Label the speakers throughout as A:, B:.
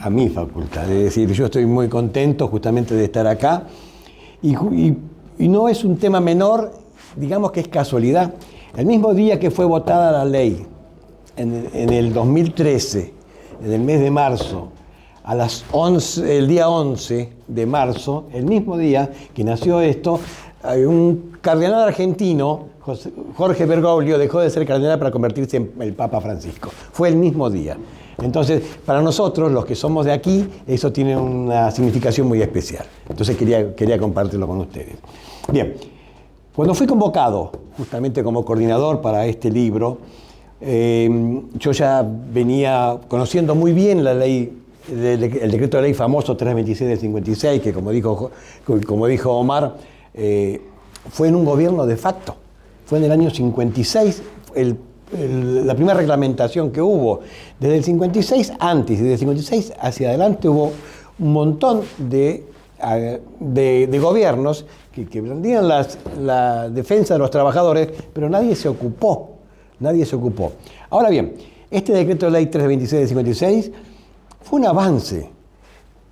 A: a mi facultad. Es decir, yo estoy muy contento justamente de estar acá y no es un tema menor, digamos que es casualidad. El mismo día que fue votada la ley, en el 2013, en el mes de marzo, a las 11, el día 11 de marzo, el mismo día que nació esto, un cardenal argentino, Jorge Bergoglio, dejó de ser cardenal para convertirse en el Papa Francisco. Fue el mismo día. Entonces, para nosotros, los que somos de aquí, eso tiene una significación muy especial. Entonces quería compartirlo con ustedes. Bien, cuando fui convocado justamente como coordinador para este libro, yo ya venía conociendo muy bien la ley, el decreto de ley famoso 326 del 56, que como dijo Omar, fue en un gobierno de facto. Fue en el año 56 la primera reglamentación que hubo. Desde el 56 antes y desde el 56 hacia adelante hubo un montón de gobiernos que blandían la defensa de los trabajadores, pero nadie se ocupó. Ahora bien, este decreto de ley 326 del 56 fue un avance,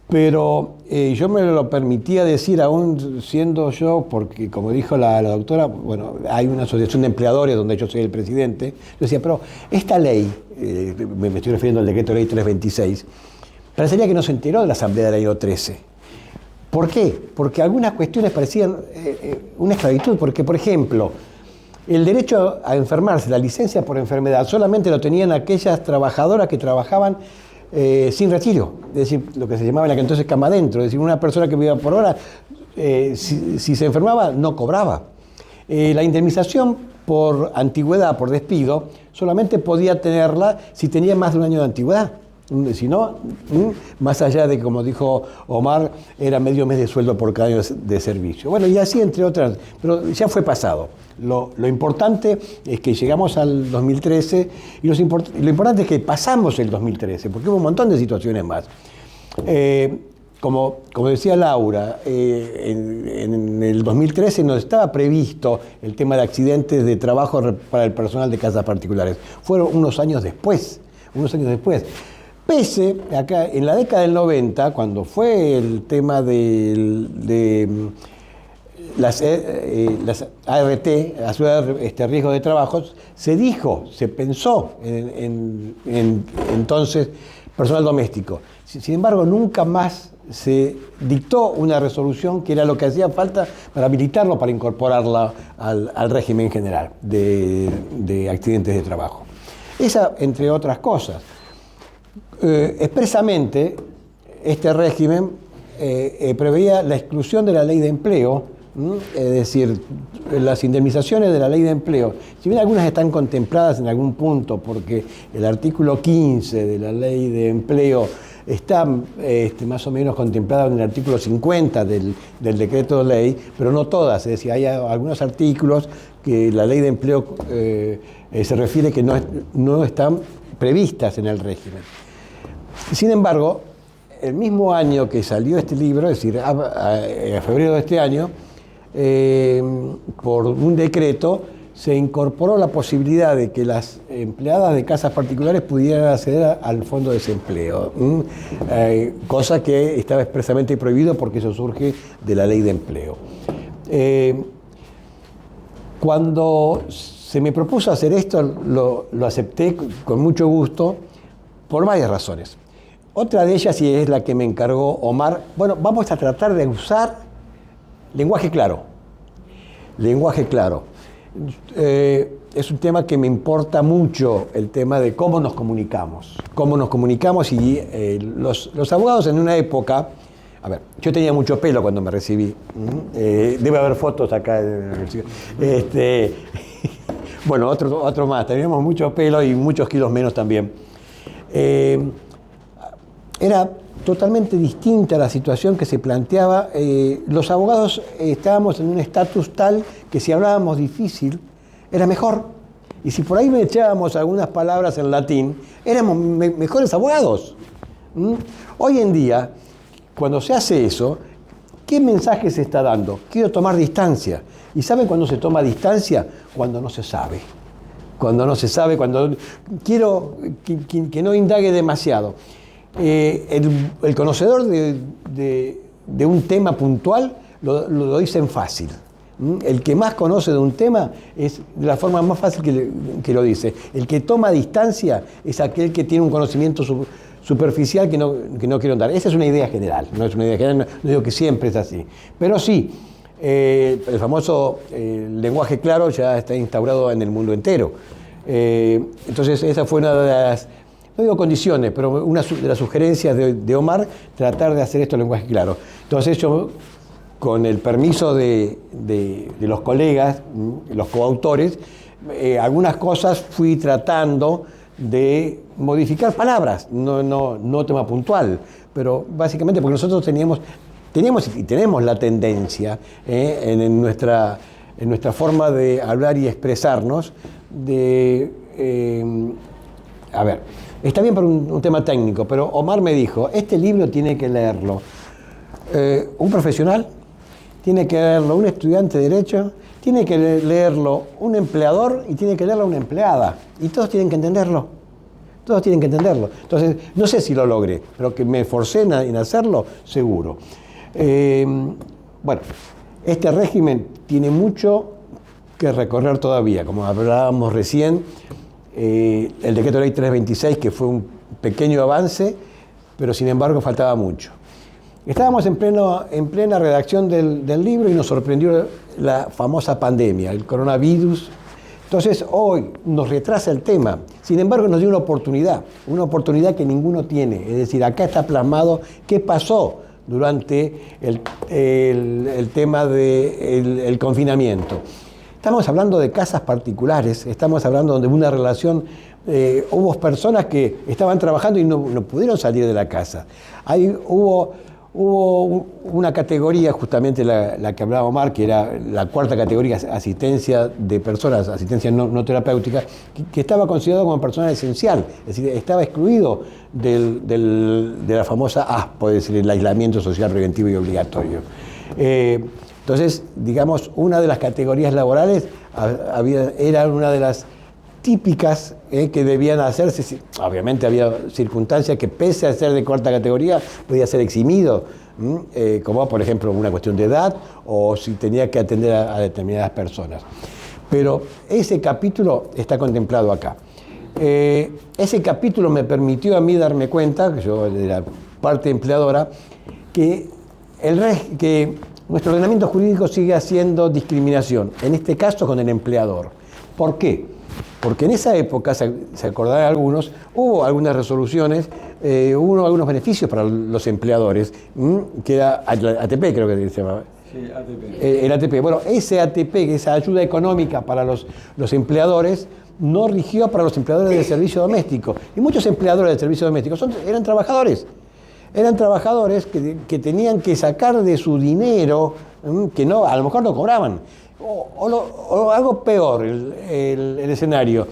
A: pero yo me lo permitía decir aún siendo yo, porque como dijo la doctora, bueno, hay una asociación de empleadores donde yo soy el presidente. Yo decía, pero esta ley, me estoy refiriendo al decreto de ley 326, parecería que no se enteró de la Asamblea del año 13. ¿Por qué? Porque algunas cuestiones parecían una esclavitud, porque por ejemplo, el derecho a enfermarse, la licencia por enfermedad, solamente lo tenían aquellas trabajadoras que trabajaban sin retiro, es decir, lo que se llamaba en aquel entonces cama adentro, es decir, una persona que vivía por hora, si se enfermaba, no cobraba. La indemnización por antigüedad, por despido, solamente podía tenerla si tenía más de un año de antigüedad. Si no, más allá de, como dijo Omar, era medio mes de sueldo por cada año de servicio. Bueno, y así entre otras, pero ya fue pasado. Lo importante es que llegamos al 2013 y lo importante es que pasamos el 2013, porque hubo un montón de situaciones más. Como decía Laura, en el 2013 no estaba previsto el tema de accidentes de trabajo para el personal de casas particulares. Fueron unos años después. Pese, acá, en la década del 90, cuando fue el tema de las ART, riesgo de trabajos, se pensó en entonces personal doméstico. Sin embargo, nunca más se dictó una resolución que era lo que hacía falta para habilitarlo, para incorporarla al régimen general de accidentes de trabajo. Esa, entre otras cosas. Expresamente, este régimen preveía la exclusión de la ley de empleo, es decir, las indemnizaciones de la ley de empleo, si bien algunas están contempladas en algún punto, porque el artículo 15 de la ley de empleo está más o menos contemplado en el artículo 50 del decreto de ley, pero no todas, es decir, hay algunos artículos que la ley de empleo se refiere que no están previstas en el régimen. Sin embargo, el mismo año que salió este libro, es decir, a febrero de este año, por un decreto, se incorporó la posibilidad de que las empleadas de casas particulares pudieran acceder al fondo de desempleo, cosa que estaba expresamente prohibido porque eso surge de la ley de empleo. Cuando se me propuso hacer esto, lo acepté con mucho gusto por varias razones. Otra de ellas, y es la que me encargó Omar, bueno, vamos a tratar de usar lenguaje claro. Es un tema que me importa mucho, el tema de cómo nos comunicamos. Y los abogados en una época, a ver, yo tenía mucho pelo cuando me recibí. Debe haber fotos acá. Bueno, otro más, teníamos mucho pelo y muchos kilos menos también. Era totalmente distinta la situación que se planteaba. Los abogados estábamos en un estatus tal que si hablábamos difícil era mejor. Y si por ahí me echábamos algunas palabras en latín, éramos mejores abogados. Hoy en día, cuando se hace eso, ¿qué mensaje se está dando? Quiero tomar distancia. ¿Y saben cuándo se toma distancia? Cuando no se sabe. Cuando quiero que no indague demasiado. el conocedor de un tema puntual lo dicen fácil. El que más conoce de un tema es de la forma más fácil que lo dice. El que toma distancia es aquel que tiene un conocimiento superficial que no quiero dar. Esa es una idea general, no es una idea general, no digo que siempre es así. Pero sí, el famoso lenguaje claro ya está instaurado en el mundo entero. Entonces esa fue una de las, no digo condiciones, pero una de las sugerencias de Omar, tratar de hacer esto en lenguaje claro. Entonces yo, con el permiso de los colegas, los coautores, algunas cosas fui tratando de modificar palabras, no tema puntual, pero básicamente porque nosotros teníamos y tenemos la tendencia en nuestra forma de hablar y expresarnos a ver, está bien por un tema técnico, pero Omar me dijo, este libro tiene que leerlo un profesional, tiene que leerlo un estudiante de Derecho, tiene que leerlo un empleador y tiene que leerlo una empleada. Y todos tienen que entenderlo. Todos tienen que entenderlo. Entonces, no sé si lo logré, pero que me esforcé en hacerlo, seguro. Bueno, este régimen tiene mucho que recorrer todavía. Como hablábamos recién, el decreto de ley 326, que fue un pequeño avance, pero sin embargo faltaba mucho. Estábamos en plena redacción del libro y nos sorprendió la famosa pandemia, el coronavirus. Entonces hoy nos retrasa el tema, sin embargo nos dio una oportunidad que ninguno tiene. Es decir, acá está plasmado qué pasó durante el tema del confinamiento. Estamos hablando de casas particulares, estamos hablando de una relación, hubo personas que estaban trabajando y no pudieron salir de la casa. Hubo una categoría, justamente la que hablaba Omar, que era la cuarta categoría, asistencia de personas, asistencia no terapéutica, que estaba considerado como persona esencial, es decir, estaba excluido de la famosa ASPO, es decir, el aislamiento social preventivo y obligatorio. Entonces, digamos, una de las categorías laborales era una de las típicas que debían hacerse. Obviamente había circunstancias que, pese a ser de cuarta categoría, podía ser eximido, como por ejemplo una cuestión de edad o si tenía que atender a determinadas personas. Pero ese capítulo está contemplado acá. Ese capítulo me permitió a mí darme cuenta, que yo de la parte empleadora, que nuestro ordenamiento jurídico sigue haciendo discriminación, en este caso con el empleador. ¿Por qué? Porque en esa época, se acordarán algunos, hubo algunas resoluciones, hubo algunos beneficios para los empleadores, que era ATP, creo que se llamaba.
B: Sí, ATP.
A: El ATP. Bueno, ese ATP, esa ayuda económica para los empleadores, no rigió para los empleadores del servicio doméstico. Y muchos empleadores del servicio doméstico eran trabajadores. Eran trabajadores que tenían que sacar de su dinero, que a lo mejor no cobraban. O algo peor, el escenario.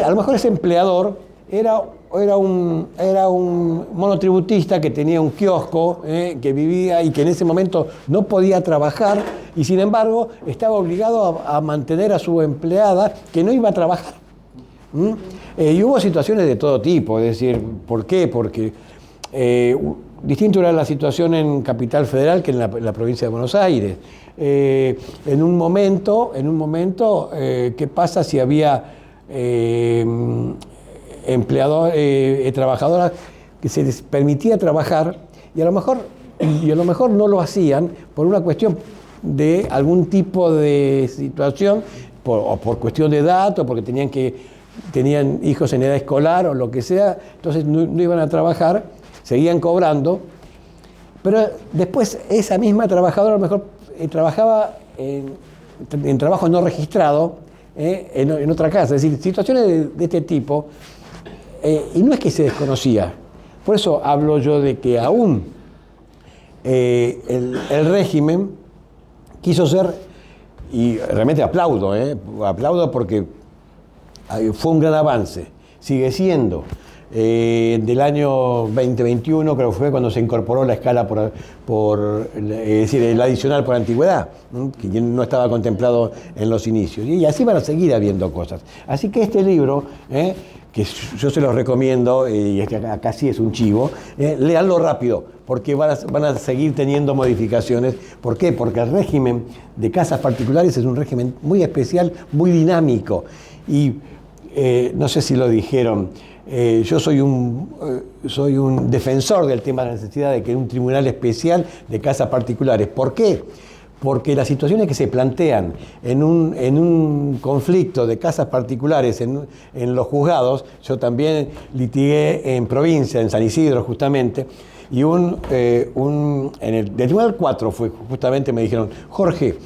A: A lo mejor ese empleador era un monotributista que tenía un kiosco, que vivía y que en ese momento no podía trabajar y sin embargo estaba obligado a mantener a su empleada que no iba a trabajar. Y hubo situaciones de todo tipo, es decir, ¿por qué? Porque distinto era la situación en Capital Federal que en la provincia de Buenos Aires. En un momento, ¿qué pasa si había trabajadoras que se les permitía trabajar y a lo mejor no lo hacían por una cuestión de algún tipo de situación, o por cuestión de edad, o porque tenían hijos en edad escolar o lo que sea, entonces no iban a trabajar, seguían cobrando, pero después esa misma trabajadora a lo mejor trabajaba en trabajo no registrado en otra casa, es decir, situaciones de este tipo, y no es que se desconocía. Por eso hablo yo de que aún el régimen quiso ser, y realmente aplaudo porque fue un gran avance, sigue siendo. Del año 2021 creo que fue cuando se incorporó la escala es decir, el adicional por antigüedad, que no estaba contemplado en los inicios, y así van a seguir habiendo cosas. Así que este libro, que yo se los recomiendo, y es que acá sí es un chivo, léanlo rápido, porque van a seguir teniendo modificaciones. ¿Por qué? Porque el régimen de casas particulares es un régimen muy especial, muy dinámico. Y no sé si lo dijeron, yo soy un defensor del tema de la necesidad de que un tribunal especial de casas particulares. ¿Por qué? Porque las situaciones que se plantean en un conflicto de casas particulares en los juzgados, yo también litigué en provincia, en San Isidro justamente, y del Tribunal 4 fue justamente, me dijeron, Jorge,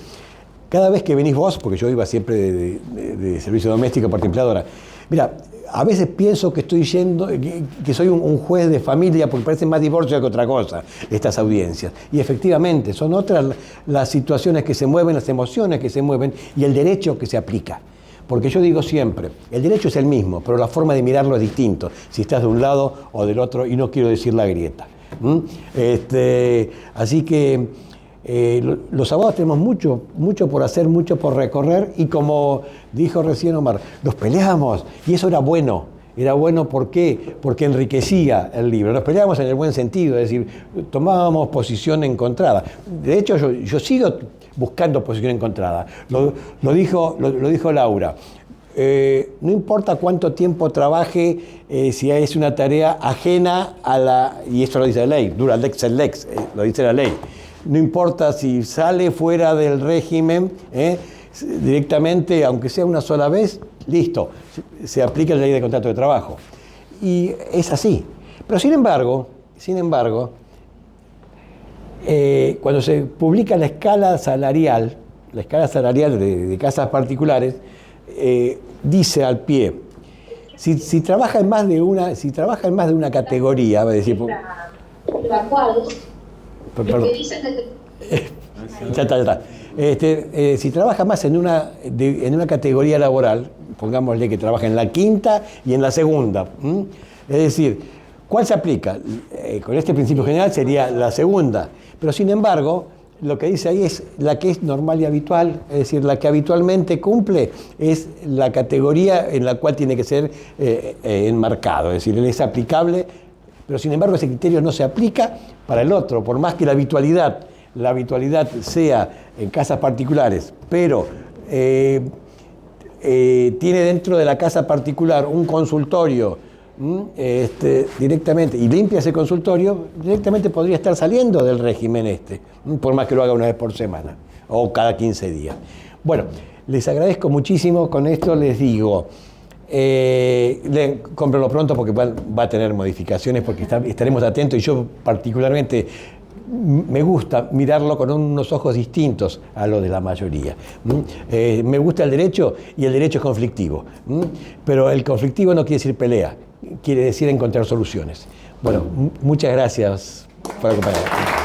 A: cada vez que venís vos, porque yo iba siempre de servicio doméstico por templadora, mira, a veces pienso que estoy yendo, que soy un juez de familia, porque parecen más divorcio que otra cosa, estas audiencias. Y efectivamente, son otras las situaciones que se mueven, las emociones que se mueven y el derecho que se aplica. Porque yo digo siempre, el derecho es el mismo, pero la forma de mirarlo es distinto, si estás de un lado o del otro, y no quiero decir la grieta. Así que los abogados tenemos mucho por hacer, mucho por recorrer, y como dijo recién Omar, los peleamos, y eso era bueno. Era bueno, ¿por qué? Porque enriquecía el libro. Nos peleábamos en el buen sentido, es decir, tomábamos posición encontrada. De hecho, yo sigo buscando posición encontrada. Lo dijo Laura. No importa cuánto tiempo trabaje, si es una tarea ajena a la... Y esto lo dice la ley, dura lex et lex, lo dice la ley. No importa si sale fuera del régimen, directamente, aunque sea una sola vez, listo, se aplica la ley de contrato de trabajo. Y es así. Pero sin embargo, cuando se publica la escala salarial de casas particulares, dice al pie, si trabaja en más de una categoría, va a decir... Perdón. Ya está. Si trabaja más en una categoría laboral, pongámosle que trabaja en la quinta y en la segunda. Es decir, ¿cuál se aplica? Con este principio general sería la segunda. Pero sin embargo, lo que dice ahí es la que es normal y habitual, es decir, la que habitualmente cumple es la categoría en la cual tiene que ser enmarcado. Es decir, él es aplicable, pero sin embargo ese criterio no se aplica para el otro, por más que la habitualidad sea en casas particulares, pero tiene dentro de la casa particular un consultorio directamente, y limpia ese consultorio, directamente podría estar saliendo del régimen por más que lo haga una vez por semana o cada 15 días. Bueno, les agradezco muchísimo. Con esto les digo, cómprenlo pronto porque va a tener modificaciones, porque estaremos atentos, y yo particularmente me gusta mirarlo con unos ojos distintos a los de la mayoría. Me gusta el derecho, y el derecho es conflictivo, pero el conflictivo no quiere decir pelea, quiere decir encontrar soluciones. Bueno, muchas gracias por acompañarme.